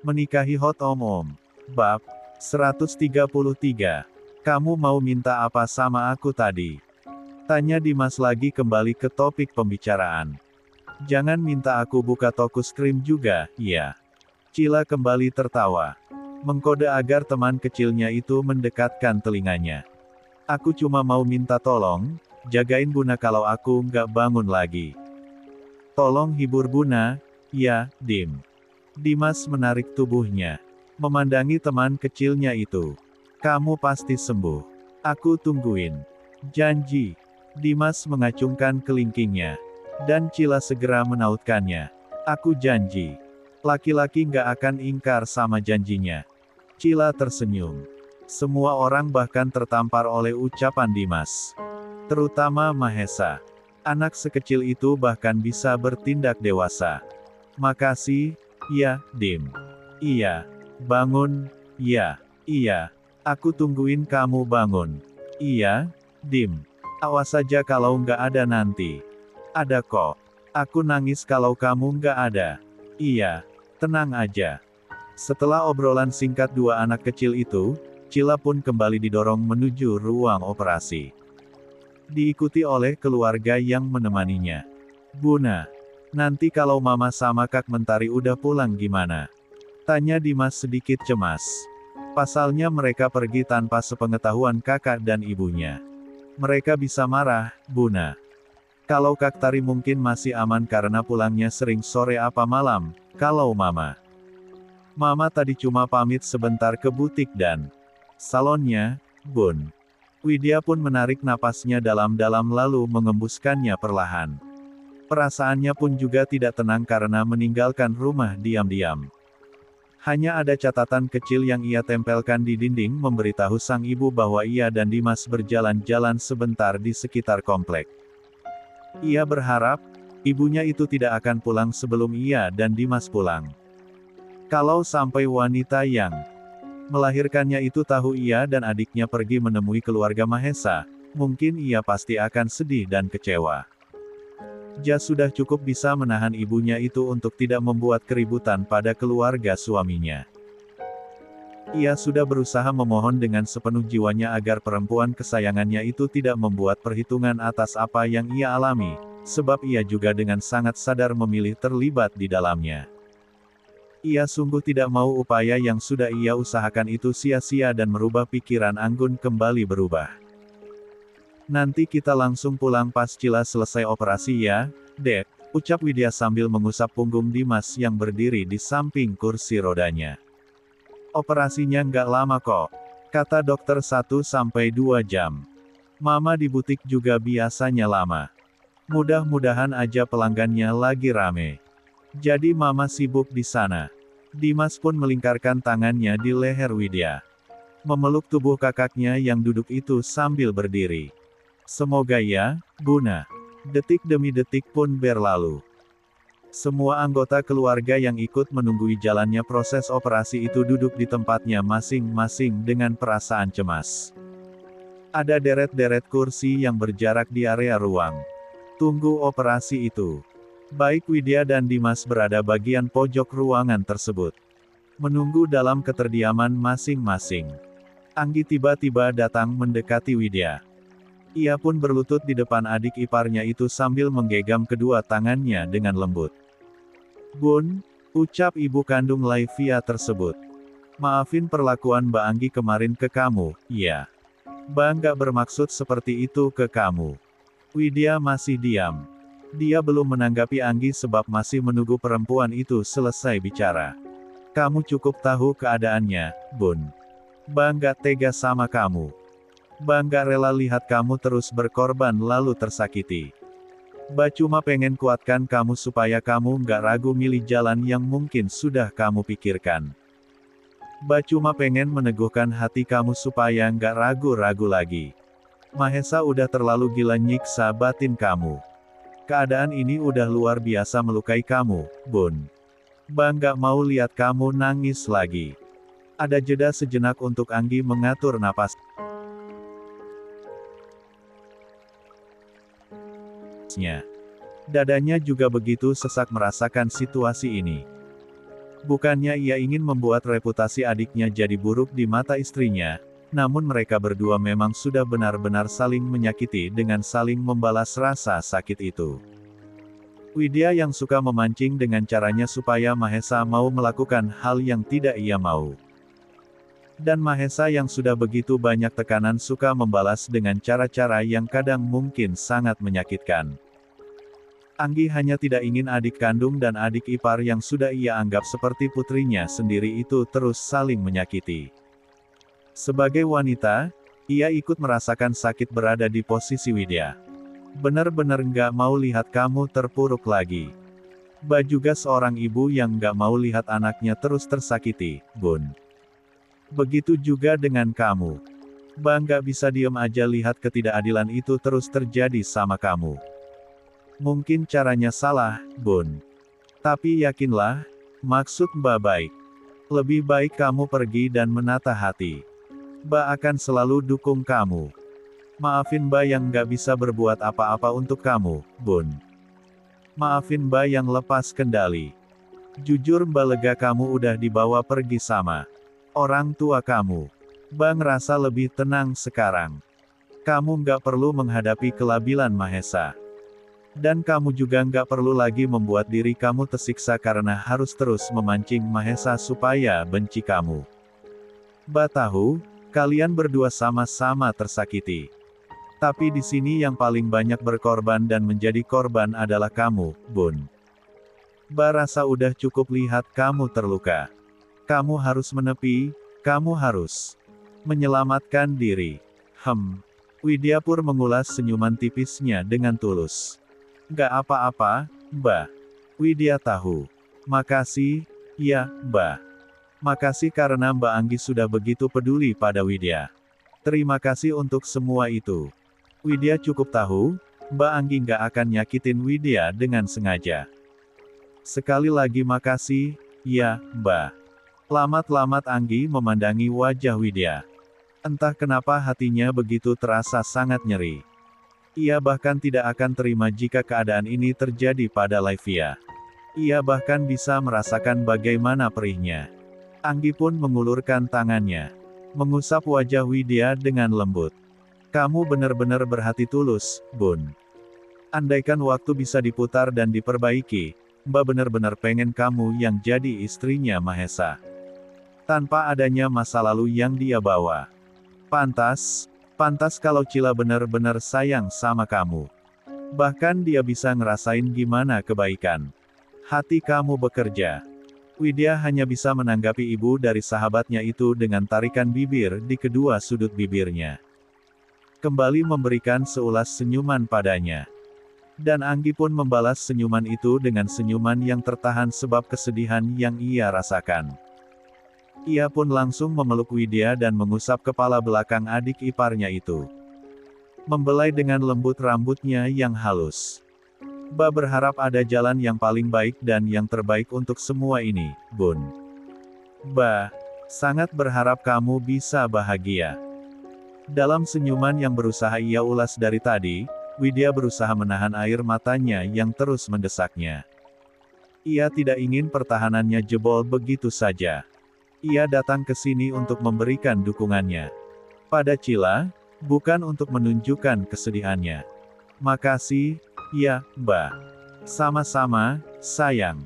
Menikahi Hot Om. Bab 133. Kamu mau minta apa sama aku tadi? Tanya Dimas lagi kembali ke topik pembicaraan. Jangan minta aku buka toko krim juga, ya. Cila kembali tertawa. Mengkode agar teman kecilnya itu mendekatkan telinganya. Aku cuma mau minta tolong, jagain Buna kalau aku nggak bangun lagi. Tolong hibur Buna, ya, Dim. Dimas menarik tubuhnya. Memandangi teman kecilnya itu. Kamu pasti sembuh. Aku tungguin. Janji. Dimas mengacungkan kelingkingnya. Dan Cila segera menautkannya. Aku janji. Laki-laki nggak akan ingkar sama janjinya. Cila tersenyum. Semua orang bahkan tertampar oleh ucapan Dimas. Terutama Mahesa. Anak sekecil itu bahkan bisa bertindak dewasa. Makasih, ya, Dim. Iya. Bangun, ya. Iya. Aku tungguin kamu bangun. Iya, Dim. Awas saja kalau nggak ada nanti. Ada kok. Aku nangis kalau kamu nggak ada. Iya. Tenang aja. Setelah obrolan singkat dua anak kecil itu, Cila pun kembali didorong menuju ruang operasi. Diikuti oleh keluarga yang menemaninya. Buna. Nanti kalau Mama sama Kak Mentari udah pulang gimana? Tanya Dimas sedikit cemas. Pasalnya mereka pergi tanpa sepengetahuan kakak dan ibunya. Mereka bisa marah, Buna. Kalau Kak Tari mungkin masih aman karena pulangnya sering sore apa malam, kalau Mama. Mama tadi cuma pamit sebentar ke butik dan salonnya, Bun. Widya pun menarik napasnya dalam-dalam lalu mengembuskannya perlahan. Perasaannya pun juga tidak tenang karena meninggalkan rumah diam-diam. Hanya ada catatan kecil yang ia tempelkan di dinding memberitahu sang ibu bahwa ia dan Dimas berjalan-jalan sebentar di sekitar komplek. Ia berharap, ibunya itu tidak akan pulang sebelum ia dan Dimas pulang. Kalau sampai wanita yang melahirkannya itu tahu ia dan adiknya pergi menemui keluarga Mahesa, mungkin ia pasti akan sedih dan kecewa. Jas sudah cukup bisa menahan ibunya itu untuk tidak membuat keributan pada keluarga suaminya. Ia sudah berusaha memohon dengan sepenuh jiwanya agar perempuan kesayangannya itu tidak membuat perhitungan atas apa yang ia alami, sebab ia juga dengan sangat sadar memilih terlibat di dalamnya. Ia sungguh tidak mau upaya yang sudah ia usahakan itu sia-sia dan merubah pikiran Anggun kembali berubah. Nanti kita langsung pulang pas Cila selesai operasi ya, Dek, ucap Widya sambil mengusap punggung Dimas yang berdiri di samping kursi rodanya. Operasinya nggak lama kok, kata dokter 1-2 jam. Mama di butik juga biasanya lama. Mudah-mudahan aja pelanggannya lagi rame. Jadi Mama sibuk di sana. Dimas pun melingkarkan tangannya di leher Widya. Memeluk tubuh kakaknya yang duduk itu sambil berdiri. Semoga ya, Buna. Detik demi detik pun berlalu. Semua anggota keluarga yang ikut menunggui jalannya proses operasi itu duduk di tempatnya masing-masing dengan perasaan cemas. Ada deret-deret kursi yang berjarak di area ruang tunggu operasi itu. Baik Widya dan Dimas berada bagian pojok ruangan tersebut. Menunggu dalam keterdiaman masing-masing. Anggi tiba-tiba datang mendekati Widya. Ia pun berlutut di depan adik iparnya itu sambil menggenggam kedua tangannya dengan lembut. Bun, ucap ibu kandung Laivia tersebut. Maafin perlakuan Mbak Anggi kemarin ke kamu, ya. Mbak nggak bermaksud seperti itu ke kamu. Widya masih diam. Dia belum menanggapi Anggi sebab masih menunggu perempuan itu selesai bicara. Kamu cukup tahu keadaannya, Bun. Mbak nggak tega sama kamu. Mbak nggak rela lihat kamu terus berkorban lalu tersakiti. Mbak cuma pengen kuatkan kamu supaya kamu nggak ragu milih jalan yang mungkin sudah kamu pikirkan. Mbak cuma pengen meneguhkan hati kamu supaya nggak ragu-ragu lagi. Mahesa udah terlalu gila nyiksa batin kamu. Keadaan ini udah luar biasa melukai kamu, Bun. Mbak nggak mau lihat kamu nangis lagi. Ada jeda sejenak untuk Anggi mengatur napas. Dadanya juga begitu sesak merasakan situasi ini. Bukannya ia ingin membuat reputasi adiknya jadi buruk di mata istrinya, namun mereka berdua memang sudah benar-benar saling menyakiti dengan saling membalas rasa sakit itu. Widya yang suka memancing dengan caranya supaya Mahesa mau melakukan hal yang tidak ia mau. Dan Mahesa yang sudah begitu banyak tekanan suka membalas dengan cara-cara yang kadang mungkin sangat menyakitkan. Anggi hanya tidak ingin adik kandung dan adik ipar yang sudah ia anggap seperti putrinya sendiri itu terus saling menyakiti. Sebagai wanita, ia ikut merasakan sakit berada di posisi Widya. Benar-benar nggak mau lihat kamu terpuruk lagi. Ba juga seorang ibu yang nggak mau lihat anaknya terus tersakiti, Bun. Begitu juga dengan kamu. Ba nggak bisa diem aja lihat ketidakadilan itu terus terjadi sama kamu. Mungkin caranya salah, Bun. Tapi yakinlah, maksud Ba baik. Lebih baik kamu pergi dan menata hati. Ba akan selalu dukung kamu. Maafin Ba yang nggak bisa berbuat apa-apa untuk kamu, Bun. Maafin Ba yang lepas kendali. Jujur Ba lega kamu udah dibawa pergi sama orang tua kamu. Ba ngerasa lebih tenang sekarang. Kamu nggak perlu menghadapi kelabilan Mahesa. Dan kamu juga nggak perlu lagi membuat diri kamu tersiksa karena harus terus memancing Mahesa supaya benci kamu. Ba tahu, kalian berdua sama-sama tersakiti. Tapi di sini yang paling banyak berkorban dan menjadi korban adalah kamu, Bun. Ba rasa udah cukup lihat kamu terluka. Kamu harus menepi, kamu harus menyelamatkan diri. Widya Pur mengulas senyuman tipisnya dengan tulus. Gak apa-apa, Ba. Widya tahu. Makasih, ya, Ba. Makasih karena Mbak Anggi sudah begitu peduli pada Widya. Terima kasih untuk semua itu. Widya cukup tahu, Mbak Anggi gak akan nyakitin Widya dengan sengaja. Sekali lagi makasih, ya, Ba. Lamat-lamat Anggi memandangi wajah Widya. Entah kenapa hatinya begitu terasa sangat nyeri. Ia bahkan tidak akan terima jika keadaan ini terjadi pada Laivia. Ia bahkan bisa merasakan bagaimana perihnya. Anggi pun mengulurkan tangannya, mengusap wajah Widya dengan lembut. Kamu benar-benar berhati tulus, Bun. Andaikan waktu bisa diputar dan diperbaiki, Mbak benar-benar pengen kamu yang jadi istrinya Mahesa. Tanpa adanya masa lalu yang dia bawa. Pantas kalau Cila benar-benar sayang sama kamu. Bahkan dia bisa ngerasain gimana kebaikan hati kamu bekerja. Widya hanya bisa menanggapi ibu dari sahabatnya itu dengan tarikan bibir di kedua sudut bibirnya. Kembali memberikan seulas senyuman padanya. Dan Anggi pun membalas senyuman itu dengan senyuman yang tertahan sebab kesedihan yang ia rasakan. Ia pun langsung memeluk Widya dan mengusap kepala belakang adik iparnya itu. Membelai dengan lembut rambutnya yang halus. Ba berharap ada jalan yang paling baik dan yang terbaik untuk semua ini, Bun. Ba sangat berharap kamu bisa bahagia. Dalam senyuman yang berusaha ia ulas dari tadi, Widya berusaha menahan air matanya yang terus mendesaknya. Ia tidak ingin pertahanannya jebol begitu saja. Ia datang ke sini untuk memberikan dukungannya pada Cila, bukan untuk menunjukkan kesedihannya. Makasih, ya, Ba. Sama-sama, sayang.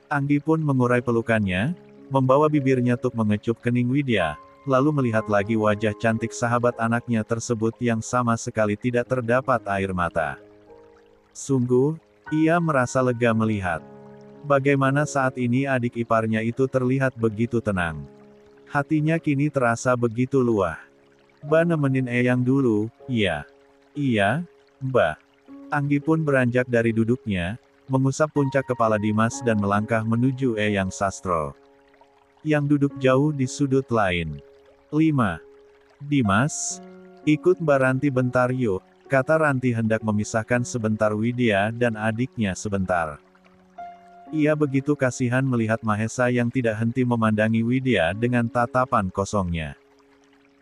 Anggi pun mengurai pelukannya, membawa bibirnya untuk mengecup kening Widya, lalu melihat lagi wajah cantik sahabat anaknya tersebut yang sama sekali tidak terdapat air mata. Sungguh, ia merasa lega melihat bagaimana saat ini adik iparnya itu terlihat begitu tenang. Hatinya kini terasa begitu luah. Ba nemenin Eyang dulu, ya. Iya, Mbak. Anggi pun beranjak dari duduknya, mengusap puncak kepala Dimas dan melangkah menuju Eyang Sastro, yang duduk jauh di sudut lain. 5. Dimas, ikut Mbak Ranti bentar yuk, kata Ranti hendak memisahkan sebentar Widya dan adiknya sebentar. Ia begitu kasihan melihat Mahesa yang tidak henti memandangi Widya dengan tatapan kosongnya.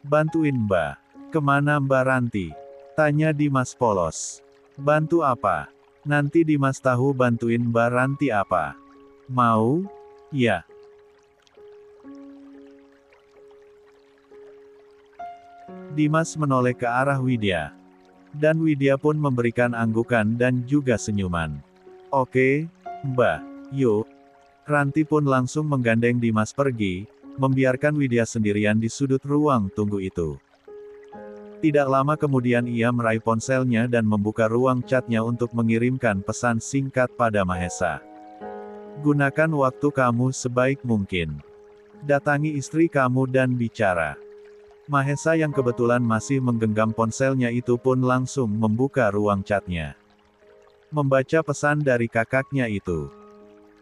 Bantuin Mbak. Kemana Mbak Ranti? Tanya Dimas polos. Bantu apa? Nanti Dimas tahu bantuin Mbak Ranti apa. Mau? Ya. Dimas menoleh ke arah Widya. Dan Widya pun memberikan anggukan dan juga senyuman. Oke, Mbak, yuk. Ranti pun langsung menggandeng Dimas pergi, membiarkan Widya sendirian di sudut ruang tunggu itu. Tidak lama kemudian ia meraih ponselnya dan membuka ruang chatnya untuk mengirimkan pesan singkat pada Mahesa. Gunakan waktu kamu sebaik mungkin. Datangi istri kamu dan bicara. Mahesa yang kebetulan masih menggenggam ponselnya itu pun langsung membuka ruang chatnya. Membaca pesan dari kakaknya itu.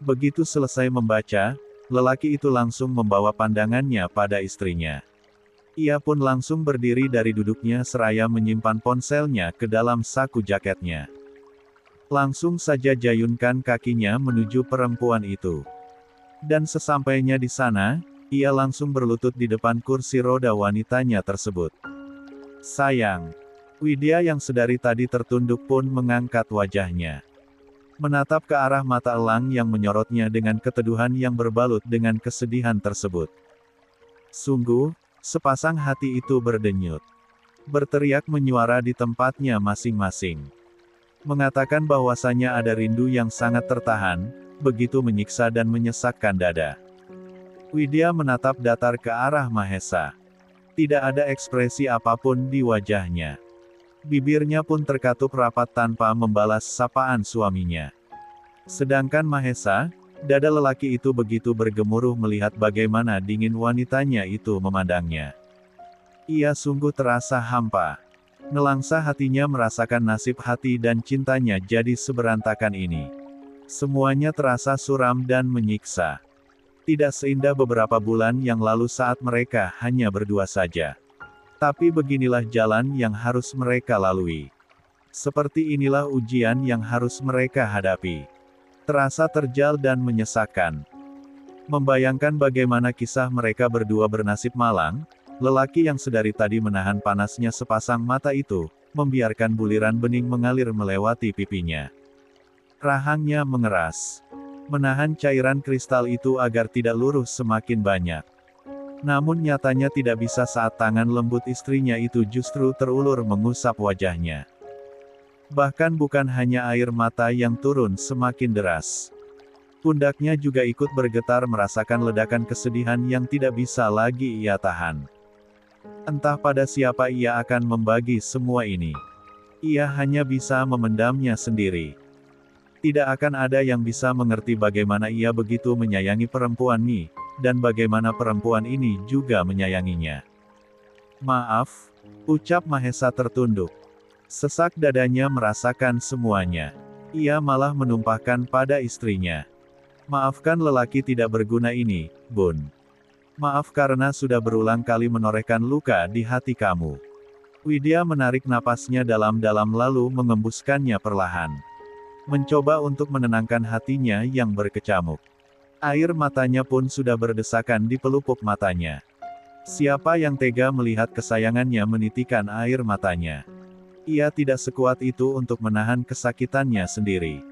Begitu selesai membaca, lelaki itu langsung membawa pandangannya pada istrinya. Ia pun langsung berdiri dari duduknya seraya menyimpan ponselnya ke dalam saku jaketnya. Langsung saja jayunkan kakinya menuju perempuan itu. Dan sesampainya di sana, ia langsung berlutut di depan kursi roda wanitanya tersebut. Sayang. Widya yang sedari tadi tertunduk pun mengangkat wajahnya. Menatap ke arah mata elang yang menyorotnya dengan keteduhan yang berbalut dengan kesedihan tersebut. Sungguh, sepasang hati itu berdenyut. Berteriak menyuara di tempatnya masing-masing. Mengatakan bahwasanya ada rindu yang sangat tertahan, begitu menyiksa dan menyesakkan dada. Widya menatap datar ke arah Mahesa. Tidak ada ekspresi apapun di wajahnya. Bibirnya pun terkatup rapat tanpa membalas sapaan suaminya. Sedangkan Mahesa, dada lelaki itu begitu bergemuruh melihat bagaimana dingin wanitanya itu memandangnya. Ia sungguh terasa hampa. Nelangsa hatinya merasakan nasib hati dan cintanya jadi seberantakan ini. Semuanya terasa suram dan menyiksa. Tidak seindah beberapa bulan yang lalu saat mereka hanya berdua saja. Tapi beginilah jalan yang harus mereka lalui. Seperti inilah ujian yang harus mereka hadapi. Terasa terjal dan menyesakkan. Membayangkan bagaimana kisah mereka berdua bernasib malang, lelaki yang sedari tadi menahan panasnya sepasang mata itu, membiarkan buliran bening mengalir melewati pipinya. Rahangnya mengeras. Menahan cairan kristal itu agar tidak luruh semakin banyak. Namun nyatanya tidak bisa saat tangan lembut istrinya itu justru terulur mengusap wajahnya. Bahkan bukan hanya air mata yang turun semakin deras. Pundaknya juga ikut bergetar merasakan ledakan kesedihan yang tidak bisa lagi ia tahan. Entah pada siapa ia akan membagi semua ini. Ia hanya bisa memendamnya sendiri. Tidak akan ada yang bisa mengerti bagaimana ia begitu menyayangi perempuan ini, dan bagaimana perempuan ini juga menyayanginya. Maaf, ucap Mahesa tertunduk. Sesak dadanya merasakan semuanya. Ia malah menumpahkan pada istrinya. Maafkan lelaki tidak berguna ini, Bun. Maaf karena sudah berulang kali menorehkan luka di hati kamu. Widya menarik napasnya dalam-dalam lalu mengembuskannya perlahan. Mencoba untuk menenangkan hatinya yang berkecamuk. Air matanya pun sudah berdesakan di pelupuk matanya. Siapa yang tega melihat kesayangannya menitikan air matanya? Ia tidak sekuat itu untuk menahan kesakitannya sendiri.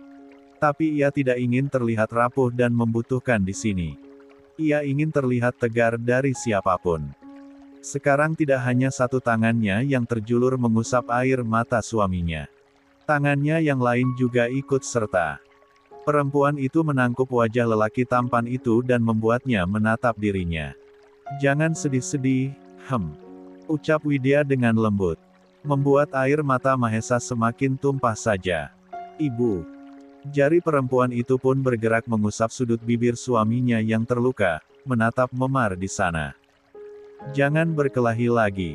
Tapi ia tidak ingin terlihat rapuh dan membutuhkan di sini. Ia ingin terlihat tegar dari siapapun. Sekarang tidak hanya satu tangannya yang terjulur mengusap air mata suaminya. Tangannya yang lain juga ikut serta. Perempuan itu menangkup wajah lelaki tampan itu dan membuatnya menatap dirinya. Jangan sedih-sedih, ucap Widya dengan lembut. Membuat air mata Mahesa semakin tumpah saja. Ibu. Jari perempuan itu pun bergerak mengusap sudut bibir suaminya yang terluka, menatap memar di sana. Jangan berkelahi lagi.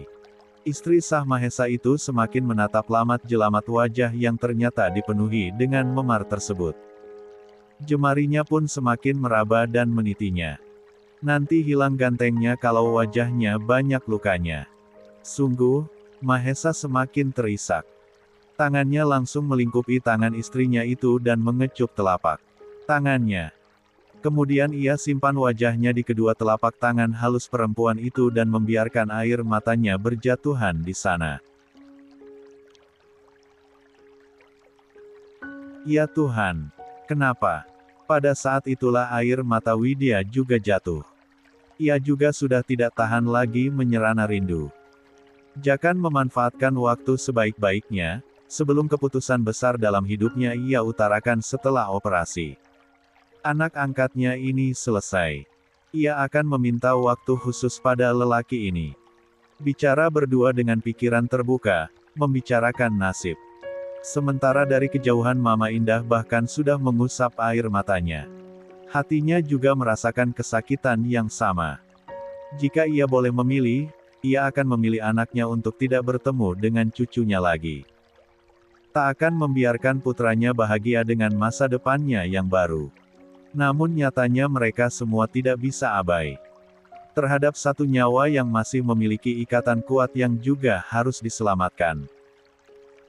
Istri sah Mahesa itu semakin menatap lamat jelamat wajah yang ternyata dipenuhi dengan memar tersebut. Jemarinya pun semakin meraba dan menitinya. Nanti hilang gantengnya kalau wajahnya banyak lukanya. Sungguh, Mahesa semakin terisak. Tangannya langsung melingkupi tangan istrinya itu dan mengecup telapak tangannya. Kemudian ia simpan wajahnya di kedua telapak tangan halus perempuan itu dan membiarkan air matanya berjatuhan di sana. Ya Tuhan! Kenapa? Pada saat itulah air mata Widya juga jatuh. Ia juga sudah tidak tahan lagi menyerana rindu. Jakan memanfaatkan waktu sebaik-baiknya, sebelum keputusan besar dalam hidupnya ia utarakan setelah operasi. Anak angkatnya ini selesai. Ia akan meminta waktu khusus pada lelaki ini. Bicara berdua dengan pikiran terbuka, membicarakan nasib. Sementara dari kejauhan Mama Indah bahkan sudah mengusap air matanya. Hatinya juga merasakan kesakitan yang sama. Jika ia boleh memilih, ia akan memilih anaknya untuk tidak bertemu dengan cucunya lagi. Tak akan membiarkan putranya bahagia dengan masa depannya yang baru. Namun nyatanya mereka semua tidak bisa abai terhadap satu nyawa yang masih memiliki ikatan kuat yang juga harus diselamatkan.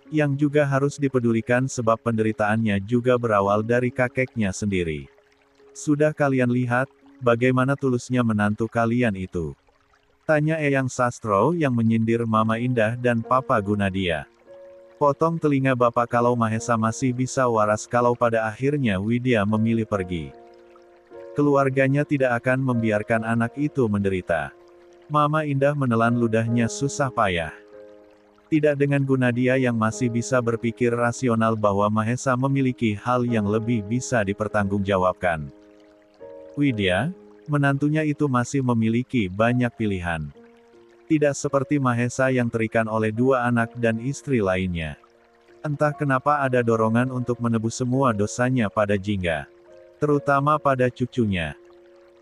Yang juga harus dipedulikan sebab penderitaannya juga berawal dari kakeknya sendiri. Sudah kalian lihat, bagaimana tulusnya menantu kalian itu? Tanya Eyang Sastro yang menyindir Mama Indah dan Papa Gunadia. Potong telinga Bapak kalau Mahesa masih bisa waras kalau pada akhirnya Widya memilih pergi. Keluarganya tidak akan membiarkan anak itu menderita. Mama Indah menelan ludahnya susah payah. Tidak dengan Gunadia yang masih bisa berpikir rasional bahwa Mahesa memiliki hal yang lebih bisa dipertanggungjawabkan. Widya, menantunya itu masih memiliki banyak pilihan. Tidak seperti Mahesa yang terikat oleh dua anak dan istri lainnya. Entah kenapa ada dorongan untuk menebus semua dosanya pada Jingga. Terutama pada cucunya.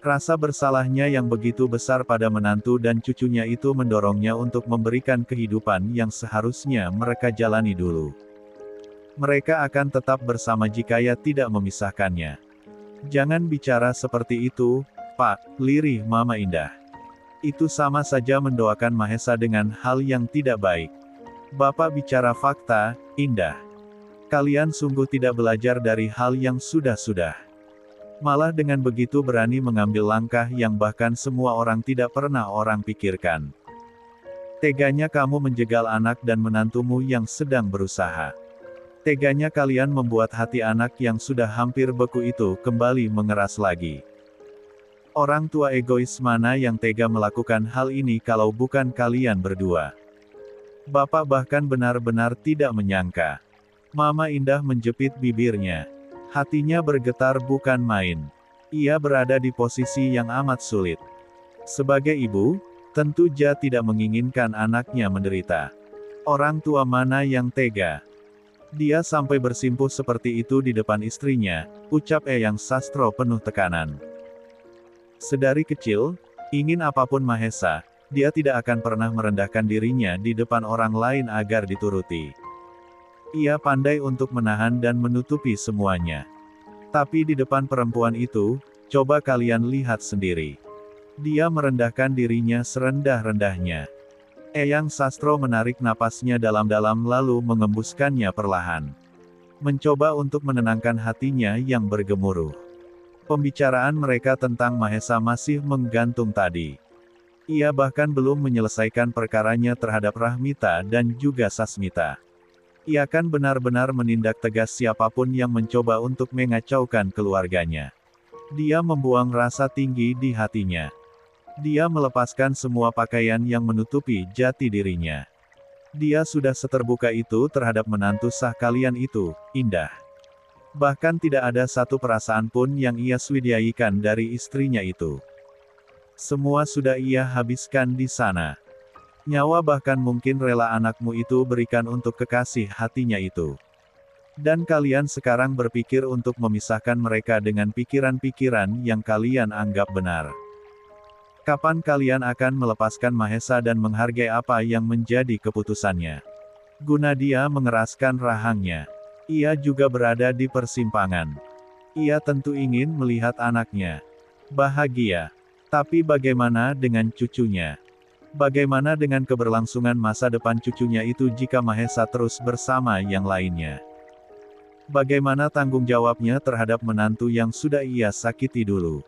Rasa bersalahnya yang begitu besar pada menantu dan cucunya itu mendorongnya untuk memberikan kehidupan yang seharusnya mereka jalani dulu. Mereka akan tetap bersama jika ia tidak memisahkannya. Jangan bicara seperti itu, Pak, lirih Mama Indah. Itu sama saja mendoakan Mahesa dengan hal yang tidak baik. Bapak bicara fakta, Indah. Kalian sungguh tidak belajar dari hal yang sudah-sudah. Malah dengan begitu berani mengambil langkah yang bahkan semua orang tidak pernah orang pikirkan. Teganya kamu menjegal anak dan menantumu yang sedang berusaha. Teganya kalian membuat hati anak yang sudah hampir beku itu kembali mengeras lagi. Orang tua egois mana yang tega melakukan hal ini kalau bukan kalian berdua? Bapak bahkan benar-benar tidak menyangka. Mama Indah menjepit bibirnya. Hatinya bergetar bukan main. Ia berada di posisi yang amat sulit. Sebagai ibu, tentu Ja tidak menginginkan anaknya menderita. Orang tua mana yang tega? Dia sampai bersimpuh seperti itu di depan istrinya, ucap Eyang Sastro penuh tekanan. Sedari kecil, ingin apapun Mahesa, dia tidak akan pernah merendahkan dirinya di depan orang lain agar dituruti. Ia pandai untuk menahan dan menutupi semuanya. Tapi di depan perempuan itu, coba kalian lihat sendiri. Dia merendahkan dirinya serendah-rendahnya. Eyang Sastro menarik napasnya dalam-dalam lalu mengembuskannya perlahan. Mencoba untuk menenangkan hatinya yang bergemuruh. Pembicaraan mereka tentang Mahesa masih menggantung tadi. Ia bahkan belum menyelesaikan perkaranya terhadap Rahmita dan juga Sasmita. Ia akan benar-benar menindak tegas siapapun yang mencoba untuk mengacaukan keluarganya. Dia membuang rasa tinggi di hatinya. Dia melepaskan semua pakaian yang menutupi jati dirinya. Dia sudah seterbuka itu terhadap menantu sah kalian itu, Indah. Bahkan tidak ada satu perasaan pun yang ia swidayikan dari istrinya itu. Semua sudah ia habiskan di sana. Nyawa bahkan mungkin rela anakmu itu berikan untuk kekasih hatinya itu. Dan kalian sekarang berpikir untuk memisahkan mereka dengan pikiran-pikiran yang kalian anggap benar. Kapan kalian akan melepaskan Mahesa dan menghargai apa yang menjadi keputusannya? Gunadia mengeraskan rahangnya. Ia juga berada di persimpangan. Ia tentu ingin melihat anaknya bahagia. Tapi bagaimana dengan cucunya? Bagaimana dengan keberlangsungan masa depan cucunya itu jika Mahesa terus bersama yang lainnya? Bagaimana tanggung jawabnya terhadap menantu yang sudah ia sakiti dulu?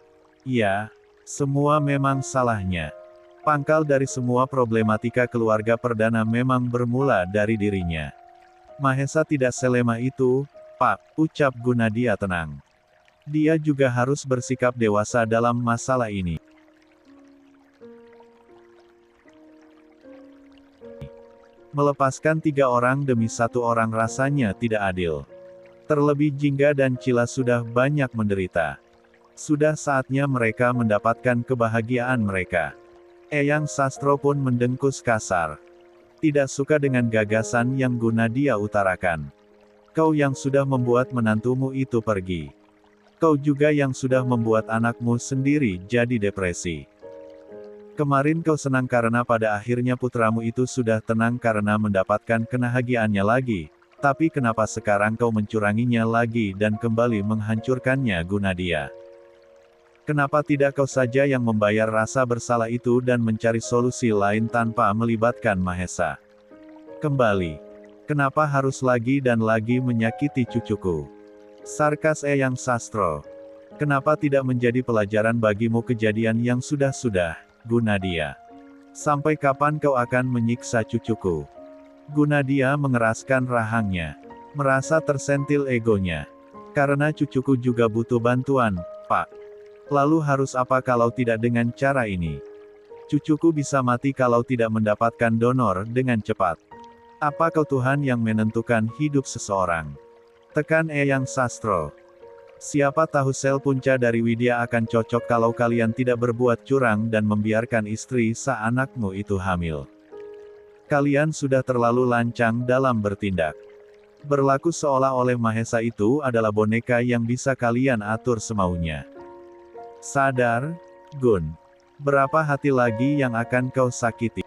Ya, semua memang salahnya. Pangkal dari semua problematika keluarga perdana memang bermula dari dirinya. Mahesa tidak selemah itu, Pak, ucap Gunadia tenang. Dia juga harus bersikap dewasa dalam masalah ini. Melepaskan 3 orang demi 1 orang rasanya tidak adil. Terlebih Jingga dan Cila sudah banyak menderita. Sudah saatnya mereka mendapatkan kebahagiaan mereka. Eyang Sastro pun mendengkus kasar. Tidak suka dengan gagasan yang Gunadia utarakan. Kau yang sudah membuat menantumu itu pergi. Kau juga yang sudah membuat anakmu sendiri jadi depresi. Kemarin kau senang karena pada akhirnya putramu itu sudah tenang karena mendapatkan kebahagiaannya lagi. Tapi kenapa sekarang kau mencuranginya lagi dan kembali menghancurkannya Gunadia? Kenapa tidak kau saja yang membayar rasa bersalah itu dan mencari solusi lain tanpa melibatkan Mahesa? Kembali. Kenapa harus lagi dan lagi menyakiti cucuku? Sarkas Eyang Sastro. Kenapa tidak menjadi pelajaran bagimu kejadian yang sudah-sudah, Gunadia? Sampai kapan kau akan menyiksa cucuku? Gunadia mengeraskan rahangnya. Merasa tersentil egonya. Karena cucuku juga butuh bantuan, Pak. Lalu harus apa kalau tidak dengan cara ini? Cucuku bisa mati kalau tidak mendapatkan donor dengan cepat. Apa kau Tuhan yang menentukan hidup seseorang? Tekan Eyang Sastro. Siapa tahu sel punca dari Widya akan cocok kalau kalian tidak berbuat curang dan membiarkan istri anakmu itu hamil. Kalian sudah terlalu lancang dalam bertindak. Berlaku seolah-olah Mahesa itu adalah boneka yang bisa kalian atur semaunya. Sadar, Gun. Berapa hati lagi yang akan kau sakiti?